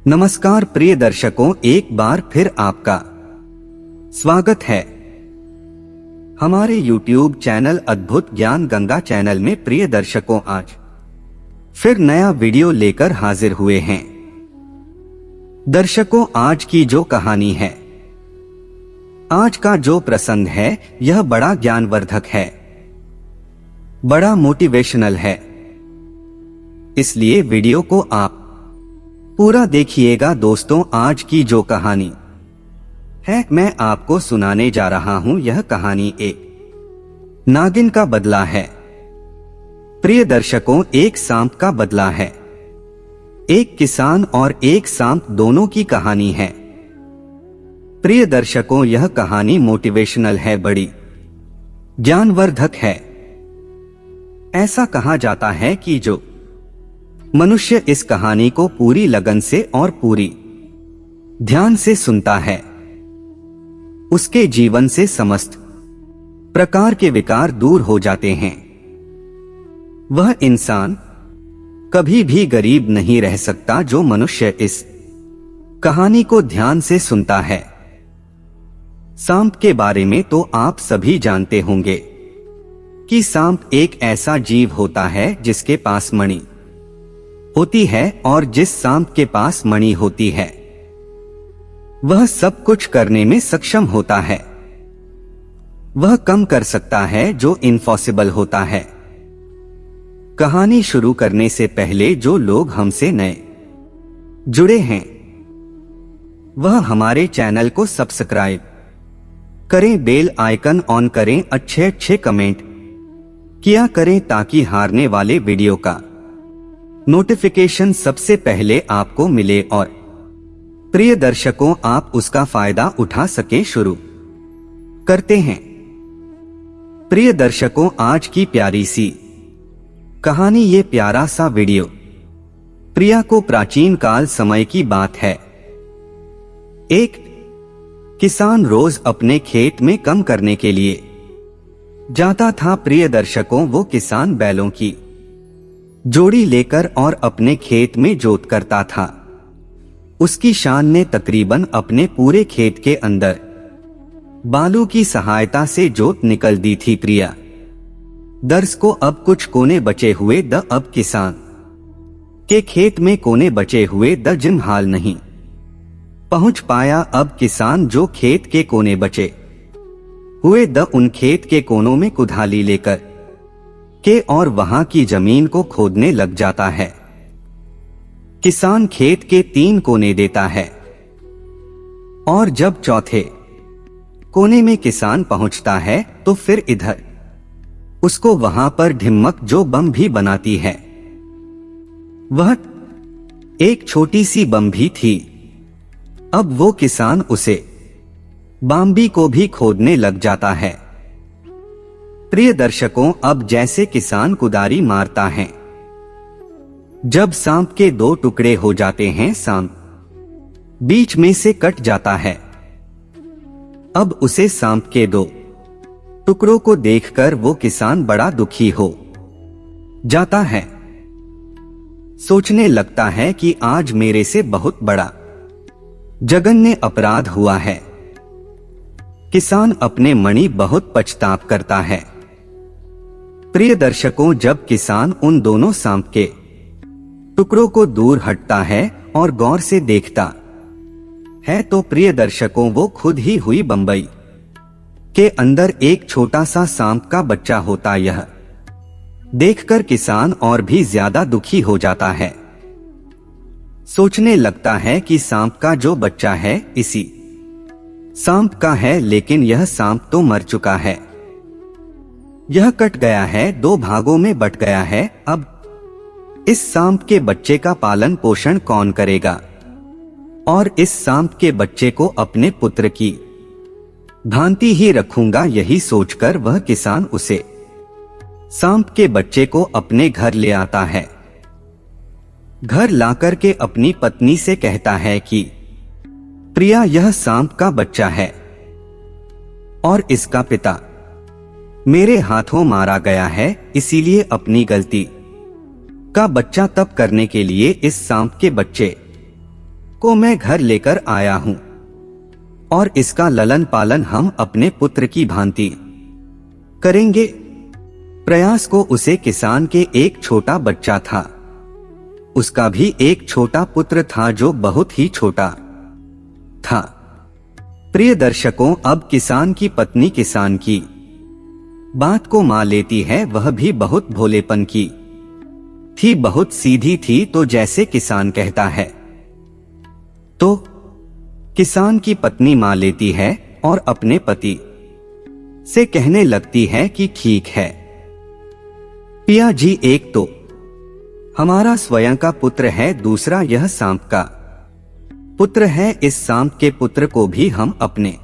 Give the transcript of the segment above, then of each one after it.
नमस्कार प्रिय दर्शकों, एक बार फिर आपका स्वागत है हमारे YouTube चैनल अद्भुत ज्ञान गंगा चैनल में। प्रिय दर्शकों, आज फिर नया वीडियो लेकर हाजिर हुए हैं। दर्शकों, आज की जो कहानी है, आज का जो प्रसंग है, यह बड़ा ज्ञानवर्धक है, बड़ा मोटिवेशनल है। इसलिए वीडियो को आप पूरा देखिएगा। दोस्तों, आज की जो कहानी है मैं आपको सुनाने जा रहा हूं, यह कहानी एक नागिन का बदला है। प्रिय दर्शकों, एक सांप का बदला है। एक किसान और एक सांप दोनों की कहानी है। प्रिय दर्शकों, यह कहानी मोटिवेशनल है, बड़ी ज्ञानवर्धक है। ऐसा कहा जाता है कि जो मनुष्य इस कहानी को पूरी लगन से और पूरी ध्यान से सुनता है, उसके जीवन से समस्त प्रकार के विकार दूर हो जाते हैं। वह इंसान कभी भी गरीब नहीं रह सकता जो मनुष्य इस कहानी को ध्यान से सुनता है। सांप के बारे में तो आप सभी जानते होंगे कि सांप एक ऐसा जीव होता है जिसके पास मणि होती है, और जिस सांप के पास मणि होती है वह सब कुछ करने में सक्षम होता है। वह कम कर सकता है जो इम्पॉसिबल होता है। कहानी शुरू करने से पहले जो लोग हमसे नए जुड़े हैं, वह हमारे चैनल को सब्सक्राइब करें, बेल आइकन ऑन करें, अच्छे कमेंट किया करें ताकि हारने वाले वीडियो का नोटिफिकेशन सबसे पहले आपको मिले और प्रिय दर्शकों, आप उसका फायदा उठा सकें। शुरू करते हैं। प्रिय दर्शकों, आज की प्यारी सी कहानी, ये प्यारा सा वीडियो प्रिया को प्राचीन काल समय की बात है। एक किसान रोज अपने खेत में काम करने के लिए जाता था। प्रिय दर्शकों, वो किसान बैलों की जोड़ी लेकर और अपने खेत में जोत करता था। उसकी शान ने तकरीबन अपने पूरे खेत के अंदर बालू की सहायता से जोत निकल दी थी। प्रिया दर्श को अब कुछ कोने बचे हुए अब किसान के खेत में कोने बचे हुए जिन हाल नहीं पहुंच पाया। अब किसान जो खेत के कोने बचे हुए उन खेत के कोनों में कुदाली लेकर के और वहां की जमीन को खोदने लग जाता है। किसान खेत के 3 कोने देता है और जब चौथे कोने में किसान पहुंचता है तो फिर इधर उसको वहां पर ढिम्मक जो बम भी बनाती है, वह एक छोटी सी बम भी थी। अब वो किसान उसे बाम्बी को भी खोदने लग जाता है। प्रिय दर्शकों, अब जैसे किसान कुदारी मारता है, जब सांप के 2 टुकड़े हो जाते हैं, सांप बीच में से कट जाता है। अब उसे सांप के 2 टुकड़ों को देखकर वो किसान बड़ा दुखी हो जाता है। सोचने लगता है कि आज मेरे से बहुत बड़ा जघन्य अपराध हुआ है। किसान अपने मणि बहुत पछतावा करता है। प्रिय दर्शकों, जब किसान उन दोनों सांप के टुकड़ों को दूर हटता है और गौर से देखता है तो प्रिय दर्शकों, वो खुद ही हुई बंबई के अंदर एक छोटा सा सांप का बच्चा होता। यह देखकर किसान और भी ज्यादा दुखी हो जाता है। सोचने लगता है कि सांप का जो बच्चा है इसी सांप का है, लेकिन यह सांप तो मर चुका है। यह कट गया है, 2 भागों में बट गया है। अब इस सांप के बच्चे का पालन पोषण कौन करेगा, और इस सांप के बच्चे को अपने पुत्र की भांति ही रखूंगा। यही सोचकर वह किसान उसे सांप के बच्चे को अपने घर ले आता है। घर लाकर के अपनी पत्नी से कहता है कि प्रिया, यह सांप का बच्चा है और इसका पिता मेरे हाथों मारा गया है, इसीलिए अपनी गलती का बच्चा तब करने के लिए इस सांप के बच्चे को मैं घर लेकर आया हूं और इसका ललन पालन हम अपने पुत्र की भांति करेंगे। प्रयास को उसे किसान के एक छोटा बच्चा था, उसका भी एक छोटा पुत्र था जो बहुत ही छोटा था। प्रिय दर्शकों, अब किसान की पत्नी किसान की बात को मान लेती है, वह भी बहुत भोलेपन की थी, बहुत सीधी थी। तो जैसे किसान कहता है तो किसान की पत्नी मान लेती है और अपने पति से कहने लगती है कि ठीक है पिया जी, एक तो हमारा स्वयं का पुत्र है, दूसरा यह सांप का पुत्र है। इस सांप के पुत्र को भी हम अपने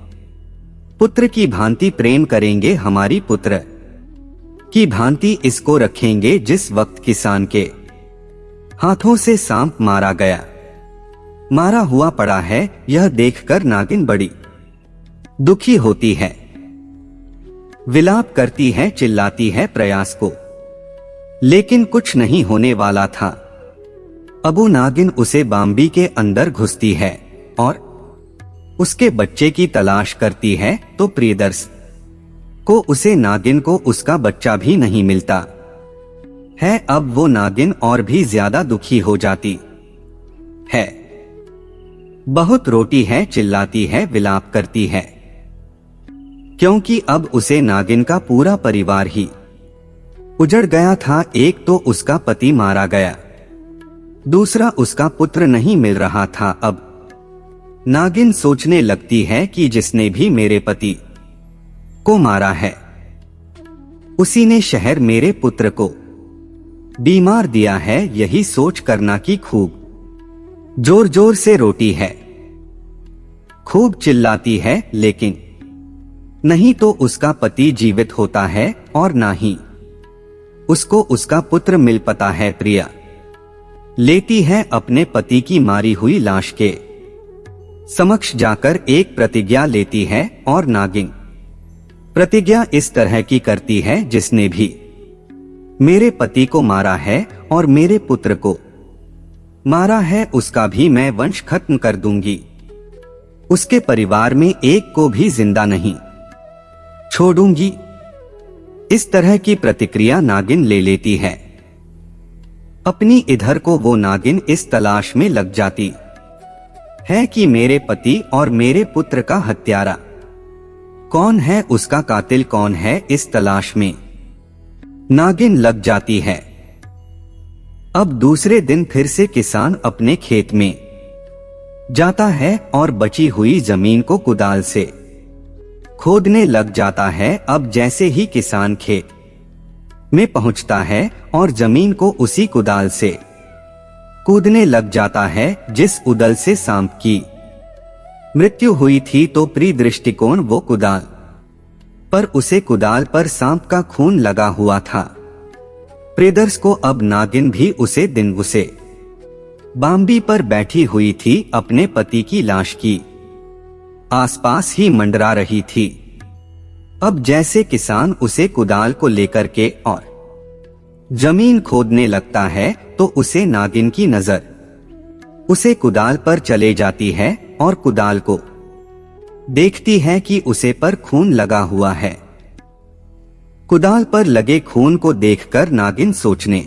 पुत्र की भांति प्रेम करेंगे, हमारी पुत्र की भांति इसको रखेंगे। जिस वक्त किसान के हाथों से सांप मारा हुआ पड़ा है, यह देखकर नागिन बड़ी दुखी होती है, विलाप करती है, चिल्लाती है प्रयास को, लेकिन कुछ नहीं होने वाला था। अब नागिन उसे बाम्बी के अंदर घुसती है और उसके बच्चे की तलाश करती है, तो प्रियदर्श को उसे नागिन को उसका बच्चा भी नहीं मिलता है। अब वो नागिन और भी ज्यादा दुखी हो जाती है, बहुत रोती है, चिल्लाती है, विलाप करती है, क्योंकि अब उसे नागिन का पूरा परिवार ही उजड़ गया था। एक तो उसका पति मारा गया, दूसरा उसका पुत्र नहीं मिल रहा था। अब नागिन सोचने लगती है कि जिसने भी मेरे पति को मारा है, उसी ने शहर मेरे पुत्र को बीमार दिया है। यही सोच करना कि खूब जोर जोर से रोती है, खूब चिल्लाती है, लेकिन नहीं तो उसका पति जीवित होता है और ना ही उसको उसका पुत्र मिल पाता है। प्रिया लेती है अपने पति की मारी हुई लाश के समक्ष जाकर एक प्रतिज्ञा लेती है और नागिन प्रतिज्ञा इस तरह की करती है, जिसने भी मेरे पति को मारा है और मेरे पुत्र को मारा है, उसका भी मैं वंश खत्म कर दूंगी, उसके परिवार में एक को भी जिंदा नहीं छोड़ूंगी। इस तरह की प्रतिक्रिया नागिन ले लेती है। अपनी इधर को वो नागिन इस तलाश में लग जाती है कि मेरे पति और मेरे पुत्र का हत्यारा कौन है, उसका कातिल कौन है। इस तलाश में नागिन लग जाती है। अब दूसरे दिन फिर से किसान अपने खेत में जाता है और बची हुई जमीन को कुदाल से खोदने लग जाता है। अब जैसे ही किसान खेत में पहुंचता है और जमीन को उसी कुदाल से कूदने लग जाता है जिस उदल से सांप की मृत्यु हुई थी, तो प्री दृष्टिकोण वो कुदाल पर उसे कुदाल पर सांप का खून लगा हुआ था। प्रियदर्श को अब नागिन भी उसे दिन उसे बाम्बी पर बैठी हुई थी, अपने पति की लाश की आसपास ही मंडरा रही थी। अब जैसे किसान उसे कुदाल को लेकर के और जमीन खोदने लगता है, तो उसे नागिन की नजर उसे कुदाल पर चले जाती है और कुदाल को देखती है कि उसे पर खून लगा हुआ है। कुदाल पर लगे खून को देखकर नागिन सोचने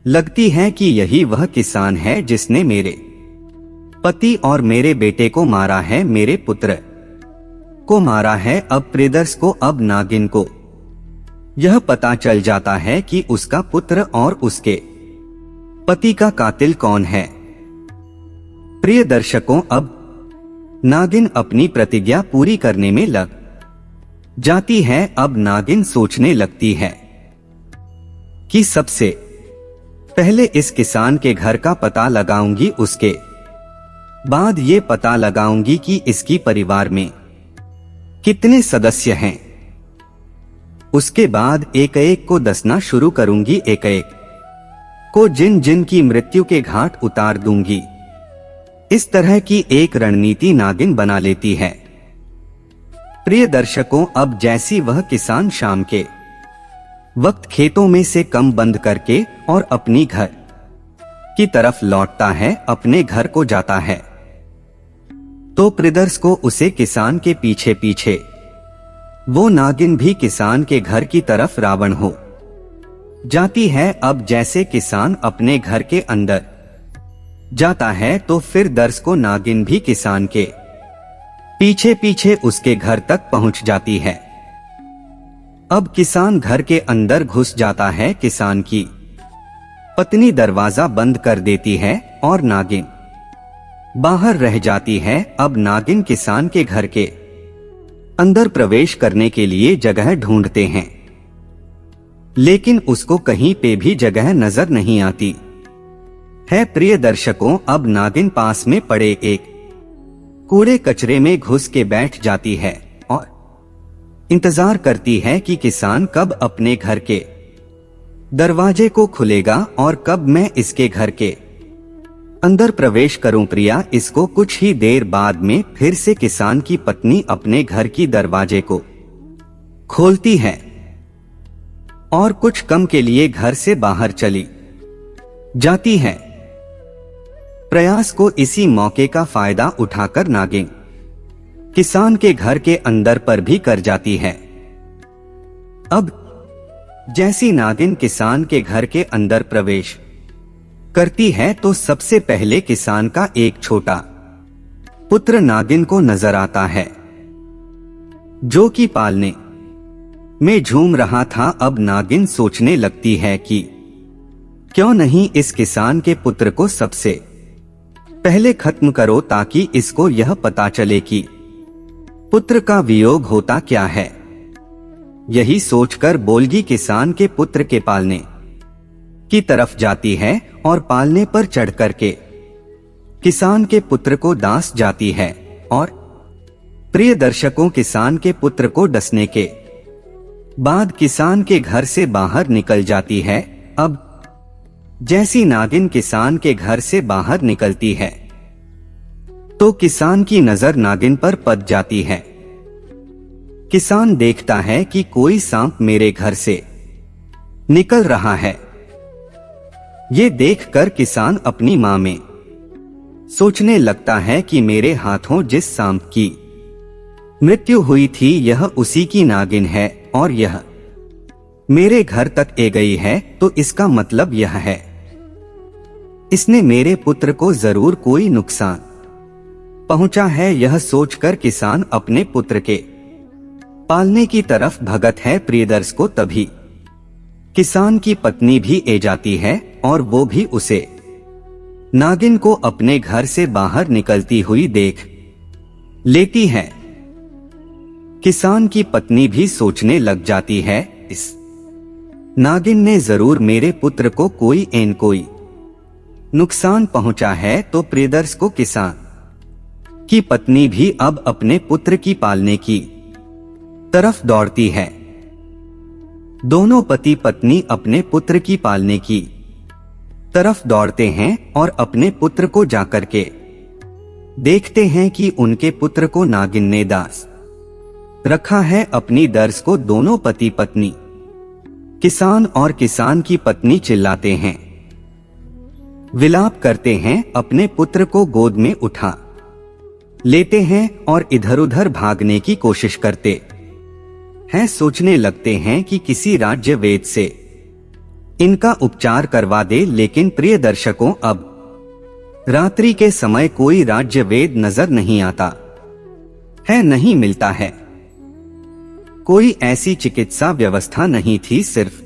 लगती है कि यही वह किसान है जिसने मेरे पति और मेरे बेटे को मारा है, मेरे पुत्र को मारा है। अब प्रियदर्श को अब नागिन को यह पता चल जाता है कि उसका पुत्र और उसके पति का कातिल कौन है। प्रिय दर्शकों, अब नागिन अपनी प्रतिज्ञा पूरी करने में लग जाती है। अब नागिन सोचने लगती है कि सबसे पहले इस किसान के घर का पता लगाऊंगी, उसके बाद ये पता लगाऊंगी कि इसकी परिवार में कितने सदस्य हैं। उसके बाद एक एक को दसना शुरू करूंगी, एक एक को जिन जिन की मृत्यु के घाट उतार दूंगी। इस तरह की एक रणनीति नागिन बना लेती है। प्रिय दर्शकों, अब जैसी वह किसान शाम के वक्त खेतों में से कम बंद करके और अपनी घर की तरफ लौटता है, अपने घर को जाता है, तो प्रियदर्श को उसे किसान के पीछे पीछे वो नागिन भी किसान के घर की तरफ रावण हो जाती है। अब जैसे किसान अपने घर के अंदर जाता है तो फिर दर्श को नागिन भी किसान के पीछे पीछे उसके घर तक पहुंच जाती है। अब किसान घर के अंदर घुस जाता है। किसान की पत्नी दरवाजा बंद कर देती है और नागिन बाहर रह जाती है। अब नागिन किसान के घर के अंदर प्रवेश करने के लिए जगह ढूंढते हैं, लेकिन उसको कहीं पे भी जगह नजर नहीं आती है। प्रिय दर्शकों, अब नागिन पास में पड़े एक कूड़े कचरे में घुस के बैठ जाती है और इंतजार करती है कि किसान कब अपने घर के दरवाजे को खुलेगा और कब मैं इसके घर के अंदर प्रवेश करूं। प्रिया, इसको कुछ ही देर बाद में फिर से किसान की पत्नी अपने घर की दरवाजे को खोलती है और कुछ कम के लिए घर से बाहर चली जाती है। प्रयास को इसी मौके का फायदा उठाकर नागिन किसान के घर के अंदर पर भी कर जाती है। अब जैसी नागिन किसान के घर के अंदर प्रवेश करती है तो सबसे पहले किसान का एक छोटा पुत्र नागिन को नजर आता है, जो कि पालने में झूम रहा था। अब नागिन सोचने लगती है कि क्यों नहीं इस किसान के पुत्र को सबसे पहले खत्म करो, ताकि इसको यह पता चले कि पुत्र का वियोग होता क्या है। यही सोचकर बोलगी किसान के पुत्र के पालने की तरफ जाती है और पालने पर चढ़ करके किसान के पुत्र को डांस जाती है और प्रिय दर्शकों, किसान के पुत्र को डसने के बाद किसान के घर से बाहर निकल जाती है। अब जैसी नागिन किसान के घर से बाहर निकलती है तो किसान की नजर नागिन पर पड़ जाती है। किसान देखता है कि कोई सांप मेरे घर से निकल रहा है। ये देखकर किसान अपनी मां में सोचने लगता है कि मेरे हाथों जिस सांप की मृत्यु हुई थी यह उसी की नागिन है और यह मेरे घर तक आ गई है, तो इसका मतलब यह है इसने मेरे पुत्र को जरूर कोई नुकसान पहुंचा है। यह सोचकर किसान अपने पुत्र के पालने की तरफ भगत है। प्रियदर्श को तभी किसान की पत्नी भी आ जाती है और वो भी उसे नागिन को अपने घर से बाहर निकलती हुई देख लेती है। किसान की पत्नी भी सोचने लग जाती है, इस नागिन ने जरूर मेरे पुत्र को कोई नुकसान पहुंचा है। तो प्रियदर्श को किसान की पत्नी भी अब अपने पुत्र की पालने की तरफ दौड़ती है। दोनों पति पत्नी अपने पुत्र की पालने की तरफ दौड़ते हैं और अपने पुत्र को जाकर के देखते हैं कि उनके पुत्र को नागिन ने दास रखा है। अपनी दर्श को दोनों पति पत्नी किसान और किसान की पत्नी चिल्लाते हैं, विलाप करते हैं, अपने पुत्र को गोद में उठा लेते हैं और इधर उधर भागने की कोशिश करते हैं। सोचने लगते हैं कि किसी राज्य वैद्य से इनका उपचार करवा दे, लेकिन प्रिय दर्शकों, अब रात्रि के समय कोई राज्य वैद्य नजर नहीं आता है, नहीं मिलता है। कोई ऐसी चिकित्सा व्यवस्था नहीं थी, सिर्फ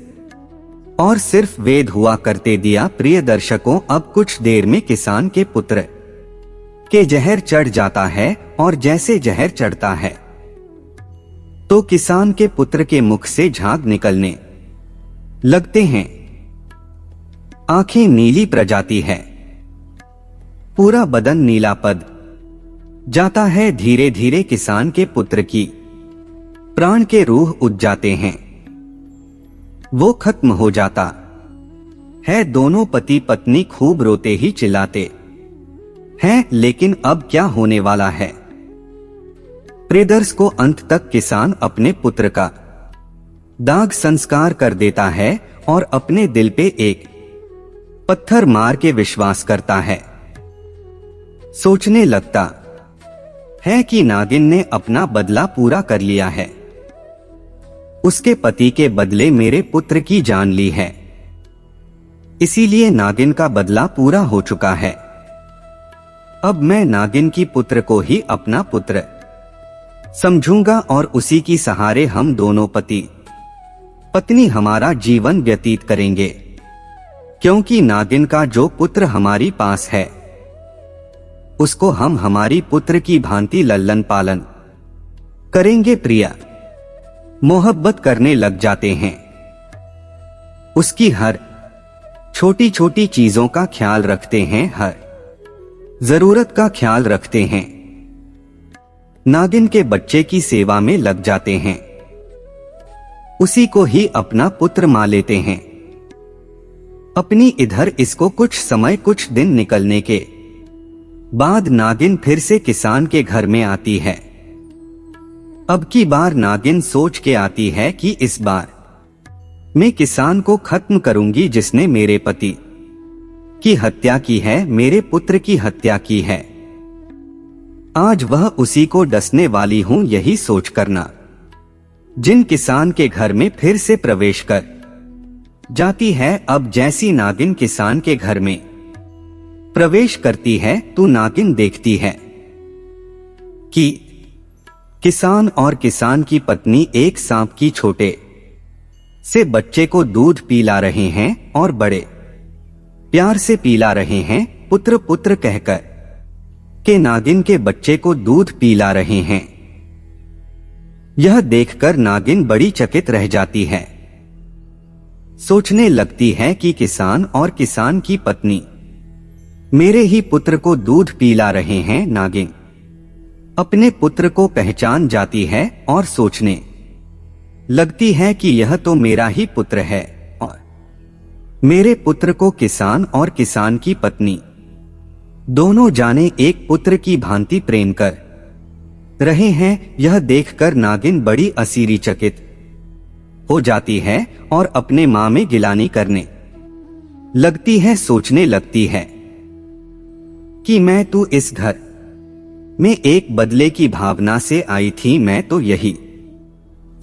वेद हुआ करते दिया। प्रिय दर्शकों, अब कुछ देर में किसान के पुत्र के जहर चढ़ जाता है और जैसे जहर चढ़ता है तो किसान के पुत्र के मुख से झाग निकलने लगते हैं। आंखें नीली पड़ जाती है, पूरा बदन नीला पड़ जाता है। धीरे धीरे किसान के पुत्र की प्राण के रूह उठ जाते हैं, वो खत्म हो जाता है। दोनों पति पत्नी खूब रोते ही चिल्लाते हैं, लेकिन अब क्या होने वाला है। प्रियदर्श को अंत तक किसान अपने पुत्र का दाग संस्कार कर देता है और अपने दिल पे एक पत्थर मार के विश्वास करता है। सोचने लगता है कि नागिन ने अपना बदला पूरा कर लिया है। उसके पति के बदले मेरे पुत्र की जान ली है, इसीलिए नागिन का बदला पूरा हो चुका है। अब मैं नागिन की पुत्र को ही अपना पुत्र समझूंगा और उसी की सहारे हम दोनों पति पत्नी हमारा जीवन व्यतीत करेंगे, क्योंकि नागिन का जो पुत्र हमारी पास है उसको हम हमारी पुत्र की भांति लल्लन पालन करेंगे। प्रिया मोहब्बत करने लग जाते हैं। उसकी हर छोटी छोटी चीजों का ख्याल रखते हैं, हर जरूरत का ख्याल रखते हैं। नागिन के बच्चे की सेवा में लग जाते हैं, उसी को ही अपना पुत्र मान लेते हैं। अपनी इधर इसको कुछ समय कुछ दिन निकलने के बाद नागिन फिर से किसान के घर में आती है। अब की बार नागिन सोच के आती है कि इस बार मैं किसान को खत्म करूंगी जिसने मेरे पति की हत्या की है, मेरे पुत्र की हत्या की है। आज वह उसी को डसने वाली हूं, यही सोच करना जिन किसान के घर में फिर से प्रवेश कर जाती है। अब जैसी नागिन किसान के घर में प्रवेश करती है तो नागिन देखती है कि किसान और किसान की पत्नी एक सांप की छोटे से बच्चे को दूध पिला रहे हैं और बड़े प्यार से पिला रहे हैं, पुत्र पुत्र कहकर के नागिन के बच्चे को दूध पिला रहे हैं। यह देखकर नागिन बड़ी चकित रह जाती है। सोचने लगती है कि किसान और किसान की पत्नी मेरे ही पुत्र को दूध पिला रहे हैं। नागिन अपने पुत्र को पहचान जाती है और सोचने लगती है कि यह तो मेरा ही पुत्र है और मेरे पुत्र को किसान और किसान की पत्नी दोनों जाने एक पुत्र की भांति प्रेम कर रहे हैं। यह देखकर नागिन बड़ी असीरी चकित हो जाती है और अपने मां में गिलानी करने लगती है। सोचने लगती है कि मैं तो इस घर में एक बदले की भावना से आई थी। मैं तो यही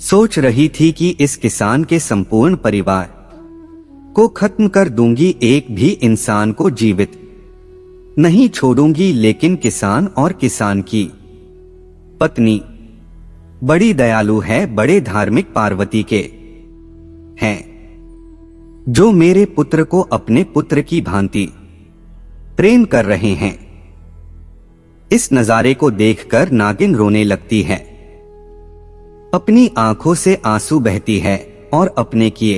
सोच रही थी कि इस किसान के संपूर्ण परिवार को खत्म कर दूंगी, एक भी इंसान को जीवित नहीं छोड़ूंगी। लेकिन किसान और किसान की पत्नी बड़ी दयालु है, बड़े धार्मिक पार्वती के हैं, जो मेरे पुत्र को अपने पुत्र की भांति प्रेम कर रहे हैं। इस नजारे को देखकर नागिन रोने लगती है, अपनी आंखों से आंसू बहती है और अपने किए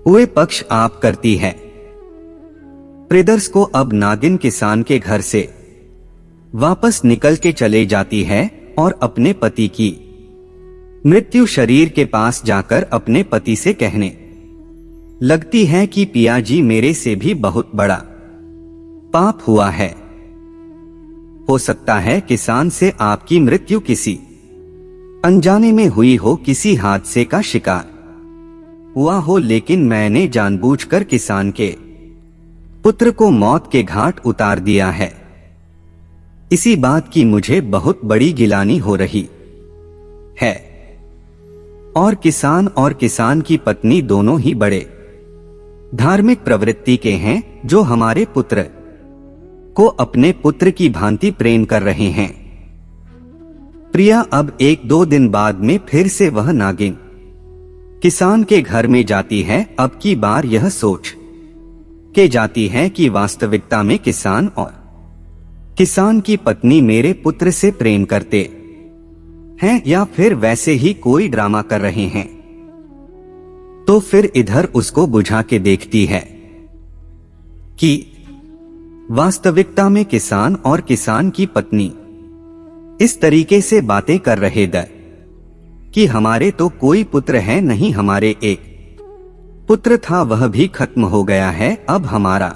हुए पक्ष आप करती है। प्रिदर्श को अब नागिन किसान के घर से वापस निकल के चले जाती है और अपने पति की मृत्यु शरीर के पास जाकर अपने पति से कहने लगती है कि पिया जी, मेरे से भी बहुत बड़ा पाप हुआ है। हो सकता है किसान से आपकी मृत्यु किसी अनजाने में हुई हो, किसी हादसे का शिकार हुआ हो, लेकिन मैंने जानबूझकर किसान के पुत्र को मौत के घाट उतार दिया है। इसी बात की मुझे बहुत बड़ी गिलानी हो रही है। और किसान की पत्नी दोनों ही बड़े धार्मिक प्रवृत्ति के हैं, जो हमारे पुत्र को अपने पुत्र की भांति प्रेम कर रहे हैं। प्रिया अब 1-2 दिन बाद में फिर से वह नागिन किसान के घर में जाती है। अब की बार यह सोच के जाती है कि वास्तविकता में किसान और किसान की पत्नी मेरे पुत्र से प्रेम करते हैं या फिर वैसे ही कोई ड्रामा कर रहे हैं। तो फिर इधर उसको बुझा के देखती है कि वास्तविकता में किसान और किसान की पत्नी इस तरीके से बातें कर रहे थे कि हमारे तो कोई पुत्र है नहीं, हमारे एक पुत्र था वह भी खत्म हो गया है। अब हमारा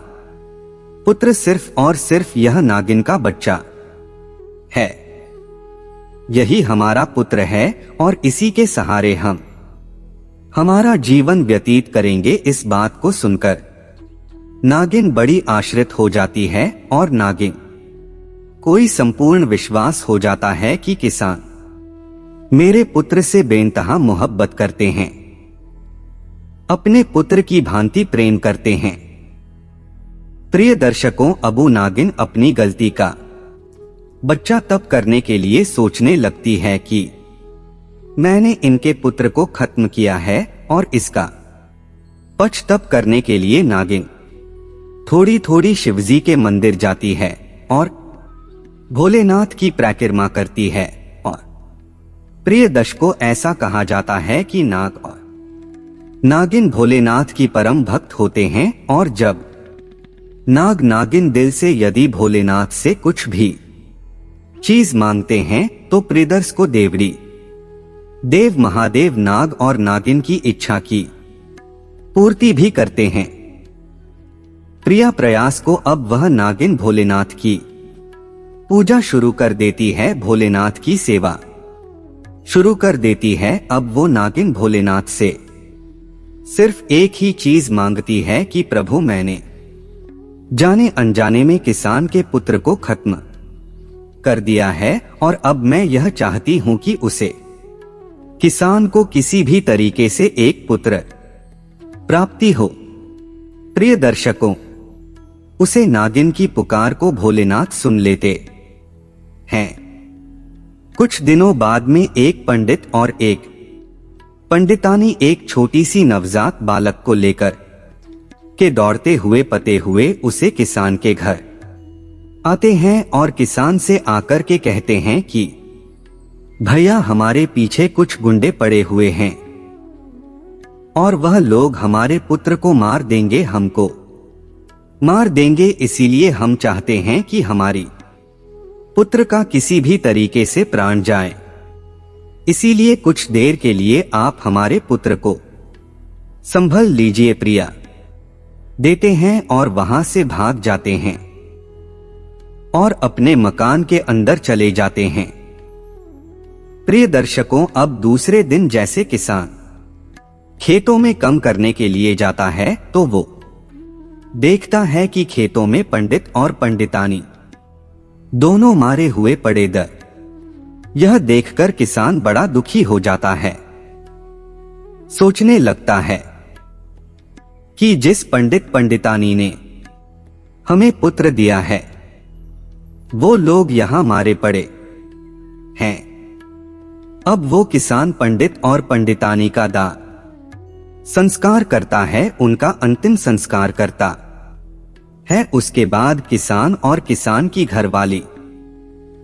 पुत्र सिर्फ और सिर्फ यह नागिन का बच्चा है, यही हमारा पुत्र है और इसी के सहारे हम हमारा जीवन व्यतीत करेंगे। इस बात को सुनकर नागिन बड़ी आश्रित हो जाती है और नागिन कोई संपूर्ण विश्वास हो जाता है कि किसान मेरे पुत्र से बेइंतहा मोहब्बत करते हैं, अपने पुत्र की भांति प्रेम करते हैं। प्रिय दर्शकों, अबू नागिन अपनी गलती का बच्चा तब करने के लिए सोचने लगती है कि मैंने इनके पुत्र को खत्म किया है, और इसका पश्चाताप करने के लिए नागिन थोड़ी थोड़ी शिवजी के मंदिर जाती है और भोलेनाथ की परिक्रमा करती है। और प्रिय दर्शकों, ऐसा कहा जाता है कि नाग और नागिन भोलेनाथ की परम भक्त होते हैं, और जब नाग नागिन दिल से यदि भोलेनाथ से कुछ भी चीज मांगते हैं तो प्रियदर्श को देव महादेव नाग और नागिन की इच्छा की पूर्ति भी करते हैं। प्रिया प्रयास को अब वह नागिन भोलेनाथ की पूजा शुरू कर देती है, भोलेनाथ की सेवा शुरू कर देती है। अब वो नागिन भोलेनाथ से सिर्फ एक ही चीज मांगती है कि प्रभु, मैंने जाने अनजाने में किसान के पुत्र को खत्म कर दिया है, और अब मैं यह चाहती हूं कि उसे किसान को किसी भी तरीके से एक पुत्र प्राप्ति हो। प्रिय दर्शकों, उसे नागिन की पुकार को भोलेनाथ सुन लेते हैं। कुछ दिनों बाद में एक पंडित और एक पंडितानी एक छोटी सी नवजात बालक को लेकर के दौड़ते हुए पते हुए उसे किसान के घर आते हैं, और किसान से आकर के कहते हैं कि भैया, हमारे पीछे कुछ गुंडे पड़े हुए हैं और वह लोग हमारे पुत्र को मार देंगे, हमको मार देंगे। इसीलिए हम चाहते हैं कि हमारी पुत्र का किसी भी तरीके से प्राण जाए। इसीलिए कुछ देर के लिए आप हमारे पुत्र को संभल लीजिए। प्रिया देते हैं और वहां से भाग जाते हैं और अपने मकान के अंदर चले जाते हैं। प्रिय दर्शकों, अब दूसरे दिन जैसे किसान खेतों में काम करने के लिए जाता है तो वो देखता है कि खेतों में पंडित और पंडितानी दोनों मारे हुए पड़े दर। यह देखकर किसान बड़ा दुखी हो जाता है। सोचने लगता है कि जिस पंडित पंडितानी ने हमें पुत्र दिया है वो लोग यहां मारे पड़े हैं। अब वो किसान पंडित और पंडितानी का दाह संस्कार करता है, उनका अंतिम संस्कार करता है। उसके बाद किसान और किसान की घरवाली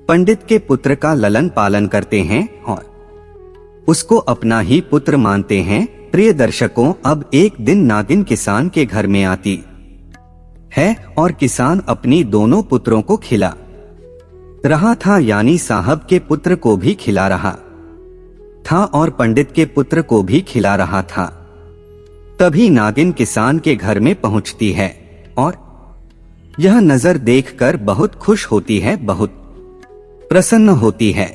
पंडित के पुत्र का ललन पालन करते हैं और उसको अपना ही पुत्र मानते हैं। प्रिय दर्शकों, अब एक दिन नागिन किसान के घर में आती है और किसान अपनी दोनों पुत्रों को खिला रहा था, यानी साहब के पुत्र को भी खिला रहा था और पंडित के पुत्र को भी खिला रहा था। तभी नागिन किसान के घर में पहुंचती है और यह नजर देखकर बहुत खुश होती है, बहुत प्रसन्न होती है।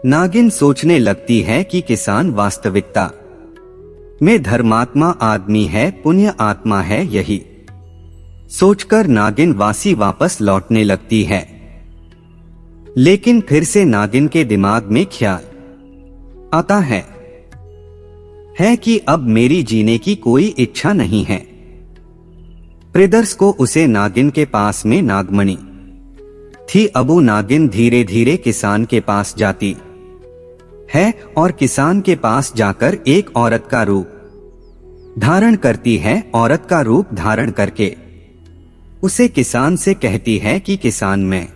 नागिन सोचने लगती है कि किसान वास्तविकता में धर्मात्मा आदमी है, पुण्य आत्मा है। यही सोचकर नागिन वासी वापस लौटने लगती है। लेकिन फिर से नागिन के दिमाग में ख्याल आता है कि अब मेरी जीने की कोई इच्छा नहीं है। प्रियदर्श को उसे नागिन के पास में नागमणि थी। अबू नागिन धीरे धीरे किसान के पास जाती है और किसान के पास जाकर एक औरत का रूप धारण करती है। औरत का रूप धारण करके उसे किसान से कहती है कि किसान, मैं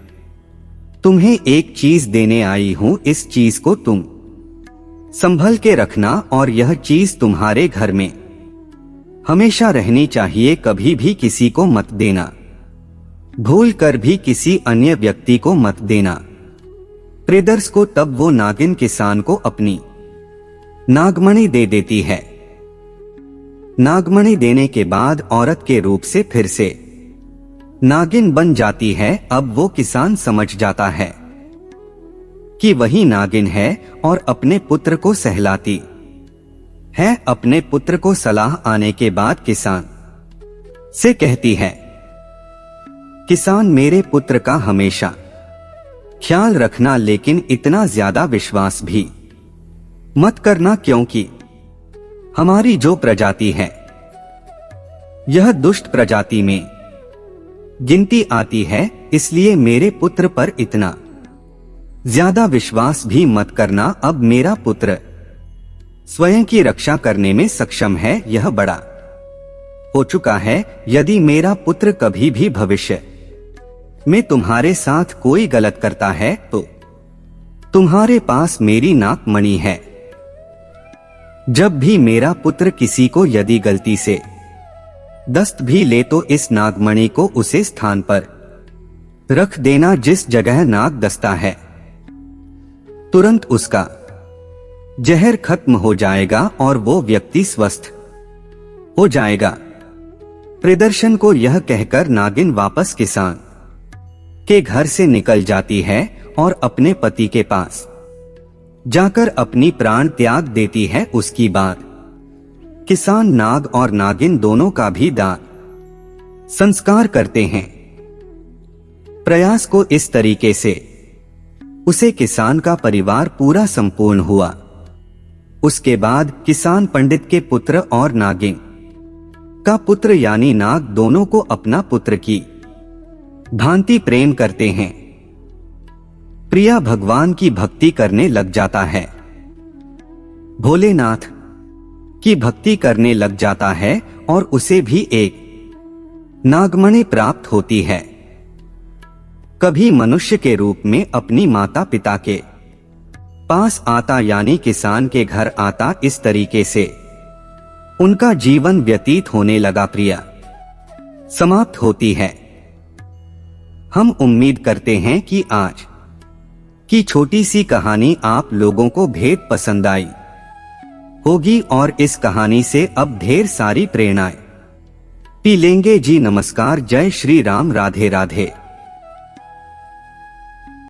तुम्हें एक चीज देने आई हूं, इस चीज को तुम संभल के रखना और यह चीज तुम्हारे घर में हमेशा रहनी चाहिए। कभी भी किसी को मत देना, भूल कर भी किसी अन्य व्यक्ति को मत देना। प्रियदर्श को तब वो नागिन किसान को अपनी नागमणि दे देती है। नागमणि देने के बाद औरत के रूप से फिर से नागिन बन जाती है। अब वो किसान समझ जाता है कि वही नागिन है और अपने पुत्र को सहलाती है। अपने पुत्र को सलाह आने के बाद किसान से कहती है, किसान मेरे पुत्र का हमेशा ख्याल रखना, लेकिन इतना ज्यादा विश्वास भी मत करना, क्योंकि हमारी जो प्रजाति है यह दुष्ट प्रजाति में गिनती आती है, इसलिए मेरे पुत्र पर इतना ज्यादा विश्वास भी मत करना। अब मेरा पुत्र स्वयं की रक्षा करने में सक्षम है, यह बड़ा हो चुका है। यदि मेरा पुत्र कभी भी भविष्य में तुम्हारे साथ कोई गलत करता है तो तुम्हारे पास मेरी नाग मणि है। जब भी मेरा पुत्र किसी को यदि गलती से दस्त भी ले तो इस नागमणि को उसे स्थान पर रख देना जिस जगह नाग दस्ता है। तुरंत उसका जहर खत्म हो जाएगा और वो व्यक्ति स्वस्थ हो जाएगा। प्रदर्शन को यह कहकर नागिन वापस किसान के घर से निकल जाती है और अपने पति के पास जाकर अपनी प्राण त्याग देती है। उसकी बाद किसान नाग और नागिन दोनों का भी दाह संस्कार करते हैं। प्रयास को इस तरीके से उसे किसान का परिवार पूरा संपूर्ण हुआ। उसके बाद किसान पंडित के पुत्र और नागिन का पुत्र यानी नाग दोनों को अपना पुत्र की भांति प्रेम करते हैं। प्रिया भगवान की भक्ति करने लग जाता है, भोलेनाथ की भक्ति करने लग जाता है और उसे भी एक नागमणि प्राप्त होती है। कभी मनुष्य के रूप में अपनी माता पिता के पास आता यानी किसान के घर आता। इस तरीके से उनका जीवन व्यतीत होने लगा। प्रिया समाप्त होती है। हम उम्मीद करते हैं कि आज की छोटी सी कहानी आप लोगों को भेद पसंद आई होगी और इस कहानी से अब ढेर सारी प्रेरणाएं पी लेंगे जी। नमस्कार, जय श्री राम, राधे राधे।